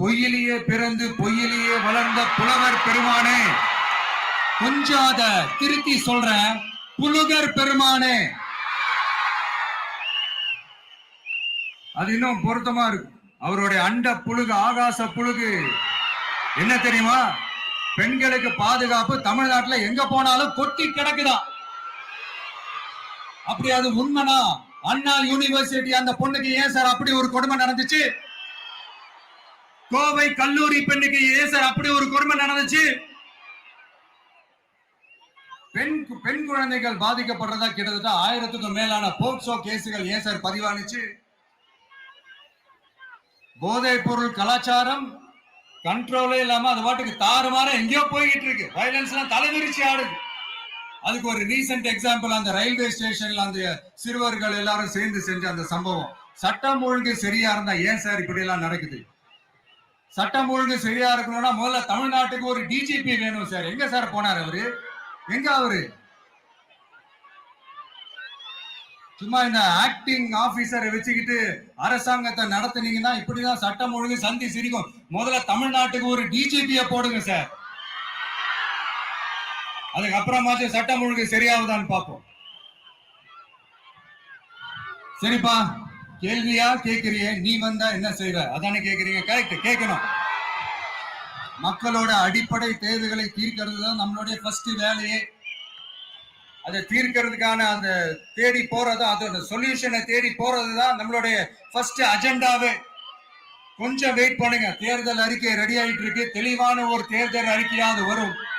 பொய்யிலேயே பிறந்து பொய்யிலேயே வளர்ந்த புலவர் பெருமானே, கொஞ்சம் அத திருத்தி சொல்றேன், புலுகர் பெருமானே. அது இன்னும் பொருத்தமா இருக்கு. அவருடைய அண்ட புழுகு, ஆகாச புழுகு என்ன தெரியுமா? பெண்களுக்கு பாதுகாப்பு தமிழ்நாட்டுல எங்க போனாலும் கொட்டி கிடக்குதான். அப்படி அது உண்மைனா அண்ணா யூனிவர்சிட்டி அந்த பொண்ணுக்கு ஏன் சார் அப்படி ஒரு கொடுமை நடந்துச்சு? கோவை கல்லூரி பெண்ணுக்கு ஏன் சார் அப்படி ஒரு கொடுமை நடந்துச்சு? பெண் குழந்தைகள் பாதிக்கப்படுறதா கிட்டத்தட்ட 1000க்கும் மேலான போக்சோ கேசுகள் ஏன் சார் பதிவானுச்சு? போதைப் பொருள் கலாச்சாரம் கண்ட்ரோலே இல்லாம அது பாட்டுக்கு தாறுமாற எங்கேயோ போய்கிட்டு இருக்கு. வயலன்ஸ் எல்லாம் தலைவிரிச்சு ஆடுது. அதுக்கு ஒரு ரீசெண்ட் எக்ஸாம்பிள் அந்த ரயில்வே ஸ்டேஷன்ல அந்த சிறுவர்கள் எல்லாரும் சேர்ந்து செஞ்ச அந்த சம்பவம். சட்டம் ஒழுங்கு சரியா இருந்தா ஏன் சார் இப்படி எல்லாம் நடக்குது? சட்டம் ஒழுங்கு சரியா இருக்கணும்னா முதல்ல தமிழ்நாட்டுக்கு ஒரு டிஜிபி வேணும் சார். எங்க சார் போனார் அவரு? எங்க அவரு? சும்மா இந்த ஆக்டிங் ஆபீசரை வச்சுக்கிட்டு அரசாங்கத்தை நடத்தினீங்கன்னா இப்படிதான் சட்டம் ஒழுங்கு சந்தி சிரிக்கும். முதல்ல தமிழ்நாட்டுக்கு ஒரு டிஜிபிய போடுங்க சார். அதுக்கப்புறமாச்சும் சட்டம் ஒழுங்கு சரியாகுதான்னு பார்ப்போம். சரிப்பா, கேள்வியா கேட்கிறிய, நீ வந்தா என்ன செய்வ அதானே கேட்கறீங்க. கரெக்ட், கேட்கணும். மக்களோட அடிப்படை தேவைகளை தீர்க்கிறது தான் நம்மளுடைய ஃபர்ஸ்ட் வேலையே. அதை தீர்க்கிறதுக்கான அந்த தேடி போறது, அதோட சொல்யூஷனை தேடி போறதுதான் நம்மளுடைய ஃபர்ஸ்ட் அஜெண்டாவே. கொஞ்சம் வெயிட் பண்ணுங்க, தேர்தல் அறிக்கை ரெடி ஆயிட்டு இருக்கு. தெளிவான ஒரு தேர்தல் அறிக்கையாவது வரும்.